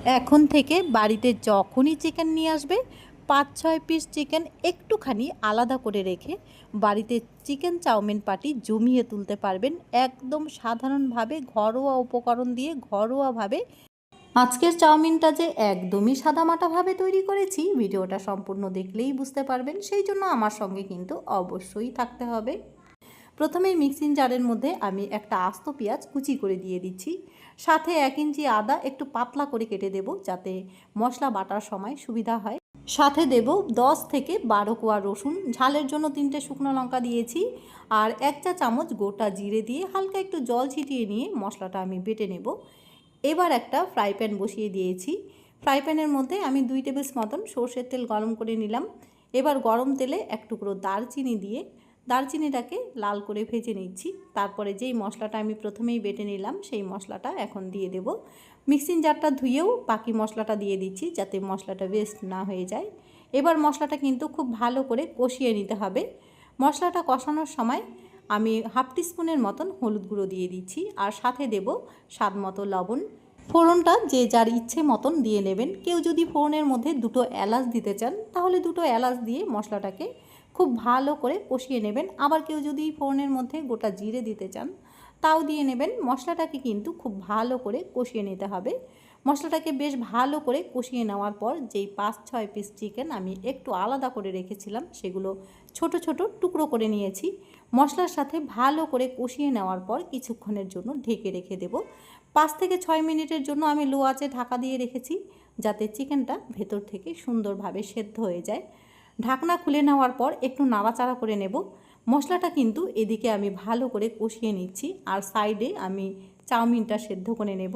এখন থেকে বাড়িতে যখনই চিকেন নিয়ে আসবে ৫-৬ পিস চিকেন একটুখানি আলাদা করে রেখে বাড়িতে চিকেন চাউমিন পার্টি জমিয়ে তুলতে পারবেন একদম সাধারণভাবে ঘরোয়া উপকরণ দিয়ে ঘরোয়াভাবে। আজকের চাউমিনটা যে একদমই সাদামাটাভাবে তৈরি করেছি ভিডিওটা সম্পূর্ণ দেখলেই বুঝতে পারবেন, সেই জন্য আমার সঙ্গে কিন্তু অবশ্যই থাকতে হবে। প্রথমেই মিক্সিং জারের মধ্যে আমি একটা আস্ত পেঁয়াজ কুচি করে দিয়ে দিচ্ছি, সাথে 1 ইঞ্চি আদা একটু পাতলা করে কেটে দেব যাতে মশলা বাটার সময় সুবিধা হয়। সাথে দেব 10 থেকে 12 কোয়া রসুন, ঝালের জন্য 3টে শুকনো লঙ্কা দিয়েছি, আর 1 চা চামচ গোটা জিরে দিয়ে হালকা একটু জল ছিটিয়ে নিয়ে মশলাটা আমি বেটে নেব। এবার একটা ফ্রাই প্যান বসিয়ে দিয়েছি। ফ্রাই প্যানের মধ্যে আমি 2 টেবিল মতন সর্ষের তেল গরম করে নিলাম। এবার গরম তেলে 1 টুকরো দারচিনি দিয়ে দারচিনিটাকে লাল করে ভেজে নিচ্ছি। তারপরে যেই মশলাটা আমি প্রথমেই বেটে নিলাম সেই মশলাটা এখন দিয়ে দেব। মিক্সিং জারটা ধুয়েও বাকি মশলাটা দিয়ে দিচ্ছি যাতে মশলাটা ওয়েস্ট না হয়ে যায়। এবার মশলাটা কিন্তু খুব ভালো করে কষিয়ে নিতে হবে। মশলাটা কষানোর সময় আমি হাফ টিস্পুনের মতন হলুদ গুঁড়ো দিয়ে দিচ্ছি, আর সাথে দেব স্বাদ মতো লবণ। ফোড়নটা যে যার ইচ্ছে মতন দিয়ে নেবেন। কেউ যদি ফোড়নের মধ্যে 2টো এলাচ দিতে চান তাহলে 2টো এলাচ দিয়ে মশলাটাকে খুব ভালো করে কষিয়ে নেবেন। আবার কেউ যদি ফোড়নের মধ্যে গোটা জিরে দিতে চান তাও দিয়ে নেবেন। মশলাটাকে কিন্তু খুব ভালো করে কষিয়ে নিতে হবে। মশলাটাকে বেশ ভালো করে কষিয়ে নেওয়ার পর যেই 5-6 পিস চিকেন আমি একটু আলাদা করে রেখেছিলাম সেগুলো ছোট ছোট টুকরো করে নিয়েছি। মশলার সাথে ভালো করে কষিয়ে নেওয়ার পর কিছুক্ষণের জন্য ঢেকে রেখে দেব। 5 থেকে 6 মিনিটের জন্য আমি লো আঁচে ঢাকা দিয়ে রেখেছি যাতে চিকেনটা ভেতর থেকে সুন্দরভাবে সেদ্ধ হয়ে যায়। ঢাকনা খুলে নেওয়ার পর একটু নাড়াচাড়া করে নেব। মশলাটা কিন্তু এদিকে আমি ভালো করে কষিয়ে নিচ্ছি, আর সাইডে আমি চাউমিনটা সেদ্ধ করে নেব।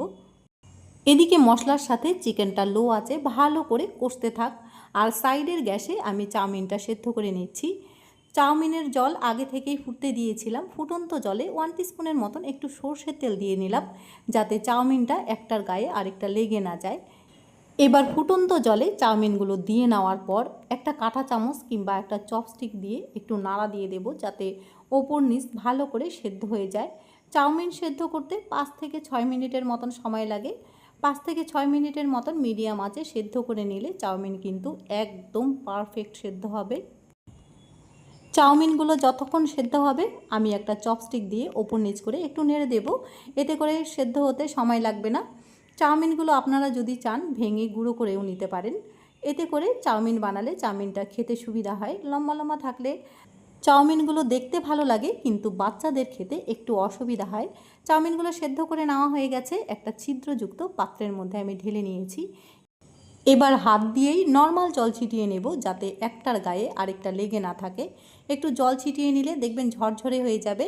এদিকে মশলার সাথে চিকেনটা লো আঁচে ভালো করে কষতে থাক, আর সাইডের গ্যাসে আমি চাউমিনটা সেদ্ধ করে নিচ্ছি। চাউমিনের জল আগে থেকেই ফুটতে দিয়েছিলাম। ফুটন্ত জলে 1 টিস্পুনের মতন একটু সর্ষের তেল দিয়ে নিলাম যাতে চাউমিনটা একটার গায়ে আরেকটা লেগে না যায়। এবার ফুটন্ত জলে চাউমিনগুলো দিয়ে নেওয়ার পর একটা কাঁটা চামচ কিংবা একটা চপস্টিক দিয়ে একটু নাড়া দিয়ে দেব যাতে ওপর নিচ ভালো করে সেদ্ধ হয়ে যায়। চাউমিন সেদ্ধ করতে 5 থেকে 6 মিনিটের মতন সময় লাগে। 5 থেকে 6 মিনিটের মতন মিডিয়াম আঁচে সেদ্ধ করে নিলে চাউমিন কিন্তু একদম পারফেক্ট সেদ্ধ হবে। চাউমিনগুলো যতক্ষণ সেদ্ধ হবে আমি একটা চপস্টিক দিয়ে ওপর নিচ করে একটু নেড়ে দেব, এতে করে সেদ্ধ হতে সময় লাগবে না। চাউমিনগুলো আপনারা যদি চান ভেঙে গুঁড়ো করেও নিতে পারেন। এতে করে চাউমিন বানালে চাউমিনটা খেতে সুবিধা হয়। লম্বা লম্বা থাকলে চাউমিনগুলো দেখতে ভালো লাগে কিন্তু বাচ্চাদের খেতে একটু অসুবিধা হয়। চাউমিনগুলো সেদ্ধ করে নেওয়া হয়ে গেছে, একটা ছিদ্রযুক্ত পাত্রের মধ্যে আমি ঢেলে নিয়েছি। এবার হাত দিয়েই নর্মাল জল ছিটিয়ে নেব যাতে একটার গায়ে আরেকটা লেগে না থাকে। একটু জল ছিটিয়ে নিলে দেখবেন ঝরঝরে হয়ে যাবে।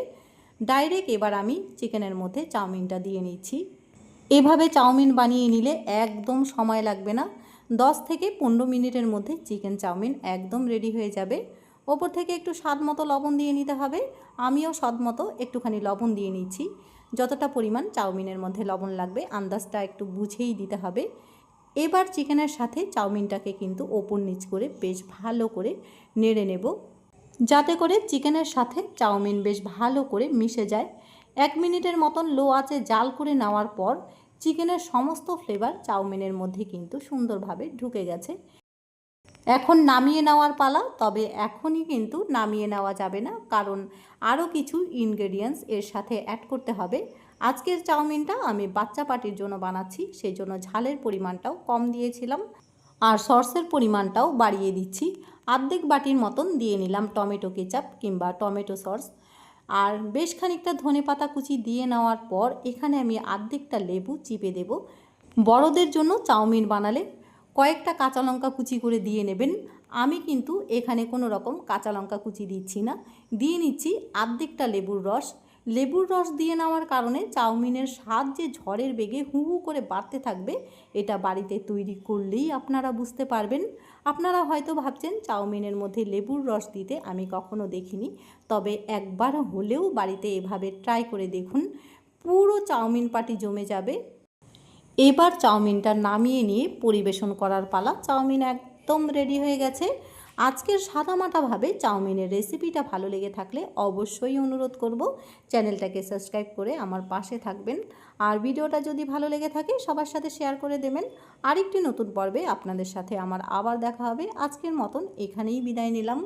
ডাইরেক্ট এবার আমি চিকেনের মধ্যে চাউমিনটা দিয়ে নিচ্ছি। এভাবে চাউমিন বানিয়ে নিলে একদম সময় লাগবে না। 10 থেকে 15 মিনিটের মধ্যে চিকেন চাউমিন একদম রেডি হয়ে যাবে। ওপর থেকে একটু স্বাদ মতো লবণ দিয়ে নিতে হবে। আমিও স্বাদ মতো একটুখানি লবণ দিয়ে নিচ্ছি। যতটা পরিমাণ চাউমিনের মধ্যে লবণ লাগবে আন্দাজটা একটু বুঝেই দিতে হবে। এবার চিকেনের সাথে চাউমিনটাকে কিন্তু ওপর নিচ করে বেশ ভালো করে নেড়ে নেব যাতে করে চিকেনের সাথে চাউমিন বেশ ভালো করে মিশে যায়। 1 মিনিটের মতন লো আঁচে জাল করে নেওয়ার পর চিকেনের সমস্ত ফ্লেভার চাউমিনের মধ্যে কিন্তু সুন্দরভাবে ঢুকে গেছে। এখন নামিয়ে নেওয়ার পালা। তবে এখনই কিন্তু নামিয়ে নেওয়া যাবে না, কারণ আরও কিছু ইনগ্রেডিয়েন্টস এর সাথে অ্যাড করতে হবে। আজকের চাউমিনটা আমি বাচ্চা পার্টির জন্য বানাচ্ছি, সেই জন্য ঝালের পরিমাণটাও কম দিয়েছিলাম আর সসের পরিমাণটাও বাড়িয়ে দিচ্ছি। অর্ধেক বাটির মতন দিয়ে নিলাম টমেটো কেচাপ কিংবা টমেটো সস, আর বেশ খানিকটা ধনেপাতা কুচি দিয়ে নেওয়ার পর এখানে আমি অর্ধেকটা লেবু চিপে দেব। বড়দের জন্য চাউমিন বানালে কয়েকটা কাঁচা লঙ্কা কুচি করে দিয়ে নেবেন। আমি কিন্তু এখানে কোনো রকম কাঁচা লঙ্কা কুচি দিচ্ছি না, দিয়ে নিচ্ছি অর্ধেকটা লেবুর রস। লেবুর রস দিয়ে নেওয়ার কারণে চাউমিনের স্বাদ যে ঝড়ের বেগে হু হু করে বাড়তে থাকবে, এটা বাড়িতে তৈরি করলেই আপনারা বুঝতে পারবেন। আপনারা হয়তো ভাবছেন চাউমিনের মধ্যে লেবুর রস দিতে আমি কখনো দেখিনি, তবে একবার হলেও বাড়িতে এভাবে ট্রাই করে দেখুন, পুরো চাউমিন পার্টি জমে যাবে। এবার চাউমিনটা নামিয়ে নিয়ে পরিবেশন করার পালা। চাউমিন একদম রেডি হয়ে গেছে। আজকের সাদামাটাভাবে চাউমিনের রেসিপিটা ভালো লেগে থাকলে অবশ্যই অনুরোধ করব চ্যানেলটাকে সাবস্ক্রাইব করে আমার পাশে থাকবেন। আর ভিডিওটা যদি ভালো লেগে থাকে সবার সাথে শেয়ার করে দেবেন। আরেকটি নতুন পর্বে আপনাদের সাথে আমার আবার দেখা হবে। আজকের মতন এখানেই বিদায় নিলাম।